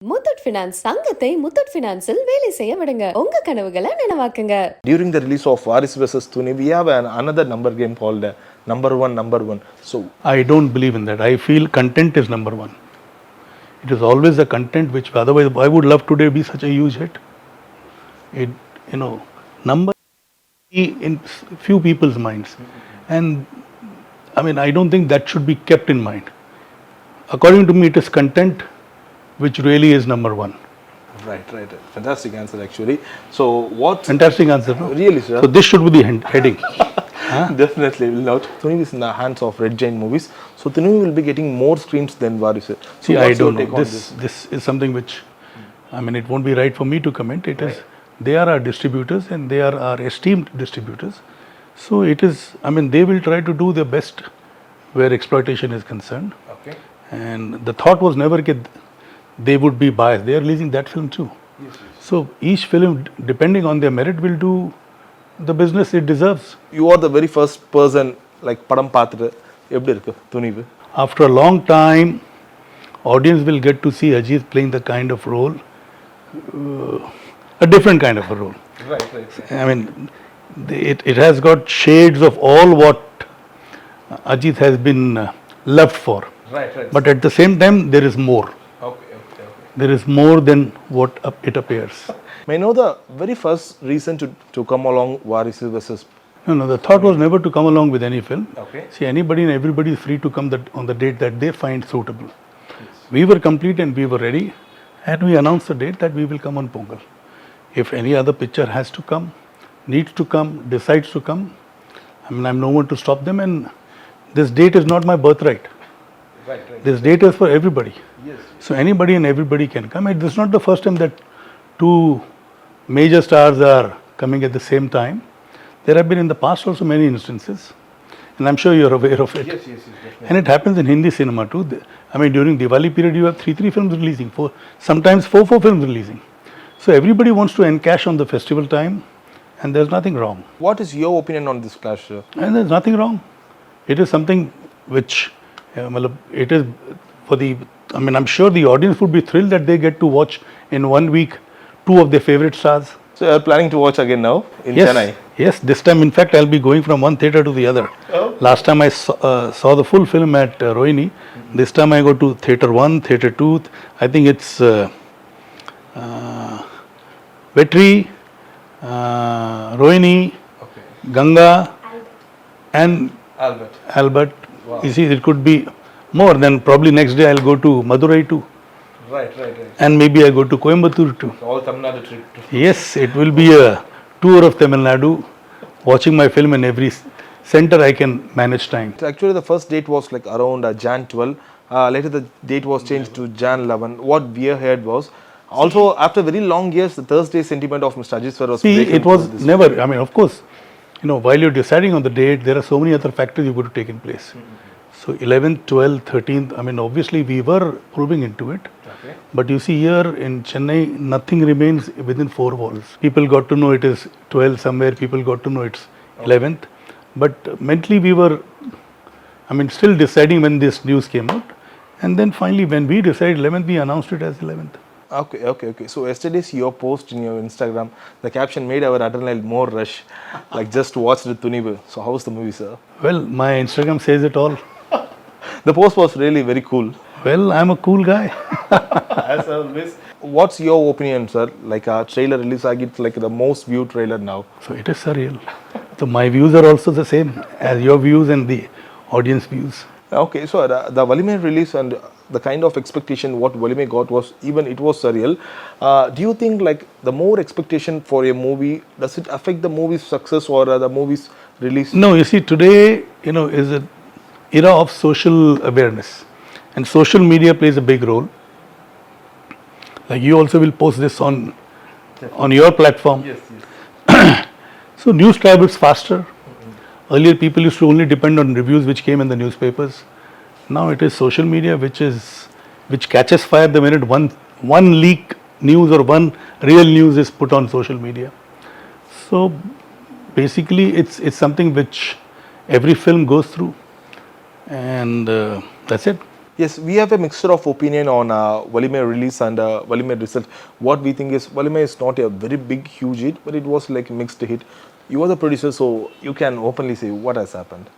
Muthoot finance தங்கத்தை முத்தூட் ஃபினான்ஸில் வேலை செய்ய விடுங்க. உங்க கனவுகளை நனவாக்குங்க. During the release of Varis vs Thuni, we have another number game called number one. So I don't believe in that. I feel content is number one. It is always the content which, otherwise, I would love today be such a huge hit. It, number in few people's minds, and I mean, I don't think that should be kept in mind. According to me, it is content which really is number one. Right. Fantastic answer, actually. So what? Fantastic answer, no? Really, sir. So this should be the heading. Definitely will not. Thuni is in the hands of Red Giant Movies. So Thuni will be getting more screens than Varis. So See, I what's your don't take know. on This is something which, I mean, it won't be right for me to comment. It is, they are our distributors and they are our esteemed distributors. So it is, I mean, they will try to do their best where exploitation is concerned. Okay. And the thought was never that they would be biased. They are releasing that film too. Yes. So each film, depending on their merit, will do the business it deserves. You are the very first person like Padam Patra. எப்படி இருக்கு துணிவு? After a long time, audience will get to see Ajit playing the kind of role, a different kind of a role. Right. I mean, it has got shades of all what Ajit has been loved for. Right. But at the same time, there is more. Okay. There is more than what it appears. May I know the very first reason to come along Varis vs. No, the thought was never to come along with any film. Okay. See, anybody and everybody is free to come on the date that they find suitable. Yes. We were complete and we were ready, and we announced the date that we will come on Pongal. If any other picture has to come, needs to come, decides to come, I mean, I'm no one to stop them, and this date is not my birthright. Right. This date is for everybody. Yes. So anybody and everybody can come. And this is not the first time that two major stars are coming at the same time. There have been in the past also many instances, and I'm sure you're aware of it. Yes, definitely. And it happens in Hindi cinema too. I mean, during Diwali period, you have three films releasing, sometimes four films releasing. So everybody wants to encash on the festival time, and there's nothing wrong. What is your opinion on this clash, sir? And there's nothing wrong. It is something which, it is for the, I mean, I'm sure the audience would be thrilled that they get to watch in 1 week two of their favorite stars. So you are planning to watch again now in Yes. Chennai? Yes, this time, in fact, I'll be going from one theatre to the other. Oh. Last time I saw the full film at Rohini. This time I go to Theatre 1, Theatre 2. I think it's Vetri, Rohini, Okay. Ganga, and Albert. Wow. You see, it could be more. Then probably next day I'll go to Madurai too. Right. And maybe I go to Coimbatore too. All Tamil Nadu trip. Yes, it will be a tour of Tamil Nadu, watching my film in every center I can manage time. So actually, the first date was like around Jan 12. Later, the date was changed to Jan 11. What we heard was also after very long years, the Thursday sentiment of Mr. Ajit sir was. See, breaking it was this. never, I mean, of course, while you're deciding on the date, there are so many other factors you got to take in place. So 11th, 12th, 13th, I mean, obviously we were probing into it. Okay. But you see here in Chennai, nothing remains within four walls. People got to know it is 12 somewhere, people got to know it's 11th. But mentally we were, I mean, still deciding when this news came out. And then finally when we decided 11th, we announced it as 11th. Okay. So yesterday's your post in your Instagram, the caption made our adrenaline more rush, like just watched the Thunivu. So how was the movie, sir? Well, my Instagram says it all. The post was really very cool. Well, I'm a cool guy. As always. What's your opinion, sir? Like a trailer release, it's like the most viewed trailer now. So it is surreal. So my views are also the same as your views and the audience views. Okay, so the Valimai release and the kind of expectation what Valimai got was even it was surreal. Do you think like the more expectation for a movie, does it affect the movie's success or the movie's release? No, you see today, is an era of social awareness, and social media plays a big role. Like you also will post this on your platform. Yes. So news travels faster. Earlier people used to only depend on reviews which came in the newspapers. Now it is social media which catches fire the minute one leak news or one real news is put on social media. So basically it's something which every film goes through, and that's it. Yes, we have a mixture of opinion on Valime release and Valime result. What we think is Valime is not a very big, huge hit, but it was like a mixed hit. You are the producer, so you can openly say what has happened.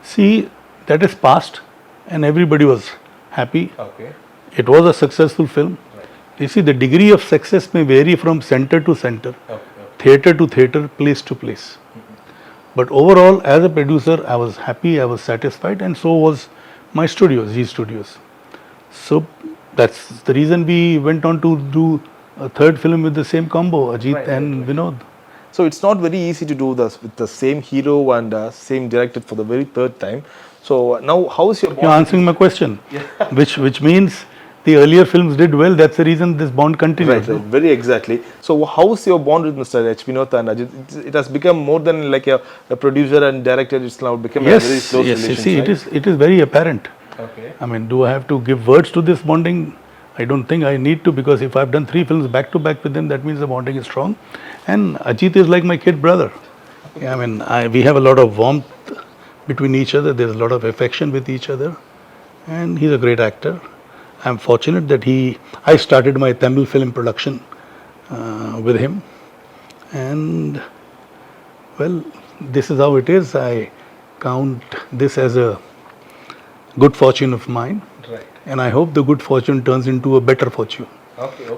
See, that is past, and everybody was happy. Okay. It was a successful film. You see, the degree of success may vary from center to center, theatre to theatre, place to place. But overall, as a producer, I was happy, I was satisfied, and so was my studio, Z Studios. So that's the reason we went on to do a third film with the same combo, Ajit and Vinod. So it's not very easy to do this with the same hero and same director for the very third time. So now, how is your bond? You're answering my question, which means the earlier films did well. That's the reason this bond continues. Right, very exactly. So how is your bond with Mr. H. Vinod and Ajit? It has become more than like a producer and director. It's now become a very close relationship. Yes. See, it is very apparent. Okay. I mean, do I have to give words to this bonding? I don't think I need to, because if I've done 3 films back to back with him, that means the bonding is strong. And Ajit is like my kid brother. I mean, we have a lot of warmth between each other. There's a lot of affection with each other, and he's a great actor. I'm fortunate that I started my Tamil film production with him, and well, this is how it is. I count this as a good fortune of mine, and I hope the good fortune turns into a better fortune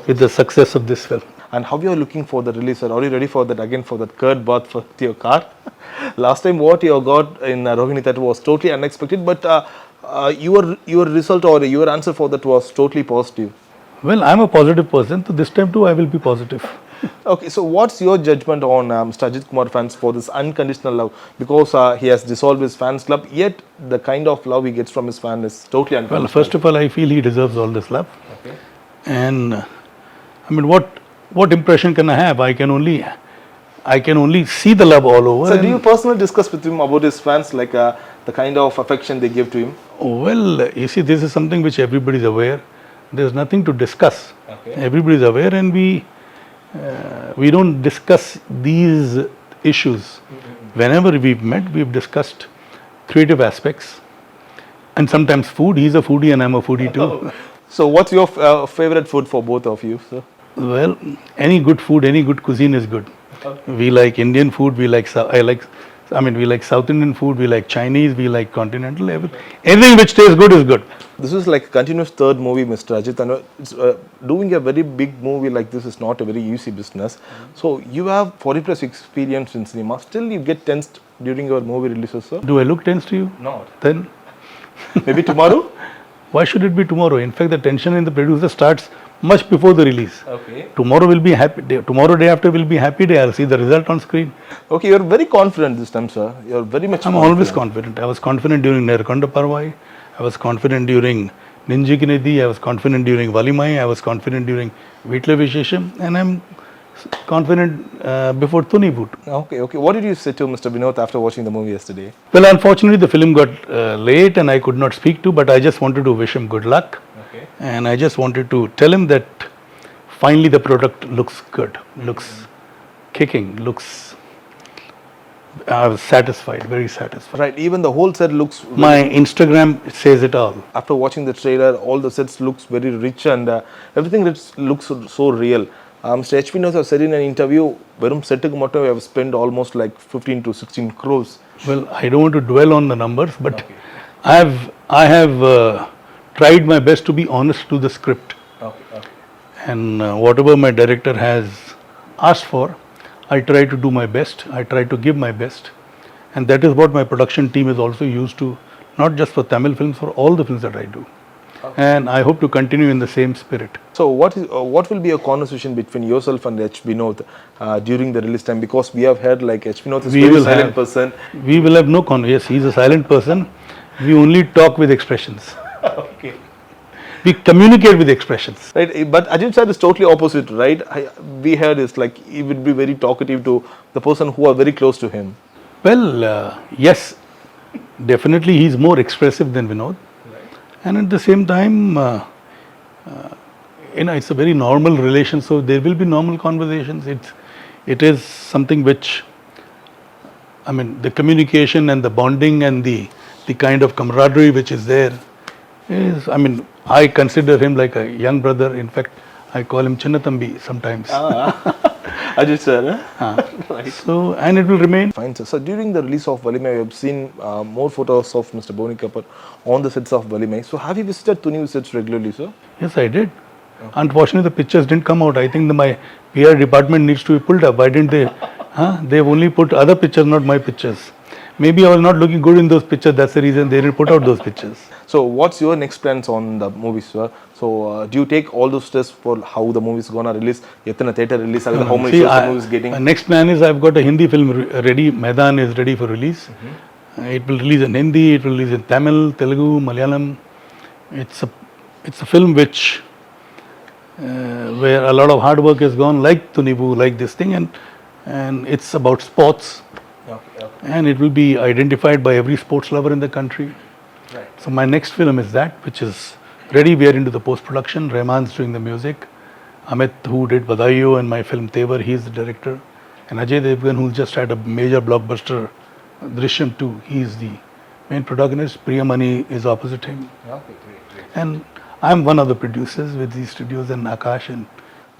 with the success of this film. And how you are looking for the release? Are you ready for that again, for that curd bath for your car? Last time what you got in Rohini, that was totally unexpected, but your result or your answer for that was totally positive. Well, I'm a positive person, so this time too I will be positive. Okay, so what's your judgment on Mr. Ajit Kumar fans for this unconditional love? Because he has dissolved his fans club, yet the kind of love he gets from his fans is totally unconditional. Well, first of all, I feel he deserves all this love. Okay. And I mean, what impression can I have? I can only see the love all over. So do you personally discuss with him about his fans, like the kind of affection they give to him? Well, you see, this is something which everybody is aware. There's nothing to discuss. Okay. Everybody is aware, and we don't discuss these issues. Whenever we've met, we've discussed creative aspects, and sometimes food. He's a foodie and I'm a foodie too. So what's your favorite food for both of you, sir? Well, any good food, any good cuisine is good. We like Indian food. We like South Indian food. We like Chinese. We like continental. Anything which tastes good is good. This is like a continuous third movie, Mr. Ajit. And it's, doing a very big movie like this is not a very easy business. So you have 40 plus experience in cinema. Still you get tensed during your movie releases, sir? Do I look tense to you? No. Then Maybe tomorrow? why should it be tomorrow? In fact, the tension in the producer starts much before the release. Okay. Tomorrow will be happy day. Tomorrow day after will be happy day. I'll see the result on screen. Okay, you're very confident this time, sir. You're very much I'm always confident. I was confident during Nerakonda Parvai. I was confident during Ninjikinedi. I was confident during Valimai. I was confident during Vitla Vishesham. And I'm confident before Tuni Boot. Okay. What did you say to Mr. Vinod after watching the movie yesterday? Well, unfortunately, the film got late and I could not speak to, but I just wanted to wish him good luck. Okay. And I just wanted to tell him that finally the product looks good, looks kicking, looks. I was satisfied, very satisfied. Right, even the whole set looks... My Instagram says it all. After watching the trailer, all the sets looks very rich and everything looks so real. Mr. H. Vinod has said in an interview, verum settukku mattum we have spent almost like 15 to 16 crores. Well, I don't want to dwell on the numbers, but I have tried my best to be honest to the script. Okay. And whatever my director has asked for, I try to do my best. I try to give my best. And that is what my production team is also used to, not just for Tamil films, for all the films that I do. And I hope to continue in the same spirit. So what will be a conversation between yourself and H. Vinod during the release time? Because we have heard like H. Vinod is a very silent person. We will have no yes, he's a silent person. We only talk with expressions. Okay. We communicate with expressions. Right, but Ajit sir is totally opposite, right? We heard is like he would be very talkative to the person who are very close to him. Well, yes, definitely he's more expressive than Vinod. And at the same time, it's a very normal relation, so there will be normal conversations. It is something which, the communication and the bonding and the kind of camaraderie which is there Yes, I mean, I consider him like a young brother. In fact, I call him Chinnathambi sometimes. Ajit sir. So, and it will remain. Fine, sir. So during the release of Valimai, we have seen more photos of Mr. Boni Kapoor on the sets of Valimai. So have you visited Tunivu sets regularly, sir? Yes, I did. Unfortunately, the pictures didn't come out. I think my PR department needs to be pulled up. Why didn't they? They've only put other pictures, not my pictures. Maybe I was not looking good in those pictures. That's the reason they didn't put out those pictures. So what's your next plans on the movies, sir? So do you take all those tests for how the movie is gonna release? Yetana theater release? How many See, shows the movie is getting? my next plan is I've got a Hindi film ready. Maidan is ready for release. It will release in Hindi. It will release in Tamil, Telugu, Malayalam. It's a film which where a lot of hard work has gone, like Tunivu, like this thing, and it's about sports. And it will be identified by every sports lover in the country. Right. So my next film is that, which is ready. We are into the post-production. Rahman's doing the music. Amit, who did Badaiyo and my film Tevar, he is the director. And Ajay Devgan, who just had a major blockbuster, Drishyam 2, he is the main protagonist. Priyamani is opposite him. Okay, great. And I'm one of the producers with these studios and Akash and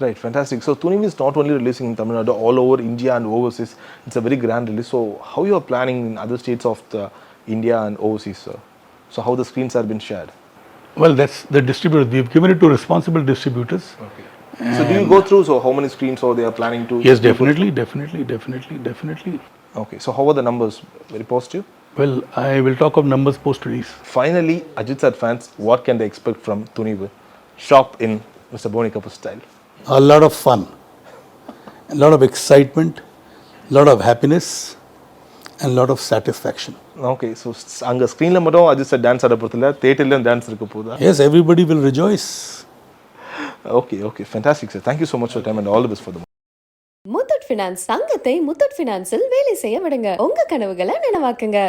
Right, fantastic. So Tunivu is not only releasing in Tamil Nadu, all over India and overseas. It's a very grand release. So how you are planning in other states of the India and overseas, sir? So how the screens are been shared? well, that's the distributors. We've given it to responsible distributors. Okay. So do you go through, so how many screens or they are planning to? Yes, definitely. Okay, so how are the numbers? Very positive? Well, I will talk of numbers post-release. Finally, Ajit sir fans, what can they expect from Tunivu? Shop in Mr. Boni Kapoor style. A lot of fun, a lot of excitement, a lot of happiness, and a lot of satisfaction. Okay, so அங்கே ஸ்க்ரீனில் மட்டும் Ajith sir dance ஆட போகிறதில்ல, தேட்டர்லேயும் dance இருக்க போதா? Yes, everybody will rejoice. Okay, fantastic sir. Thank you so much for your time and all the best for the Muthoot finance தங்கத்தை முத்தூட் ஃபினான்ஸில் வேலை செய்ய விடுங்க உங்க கனவுகளை நனவாக்குங்க.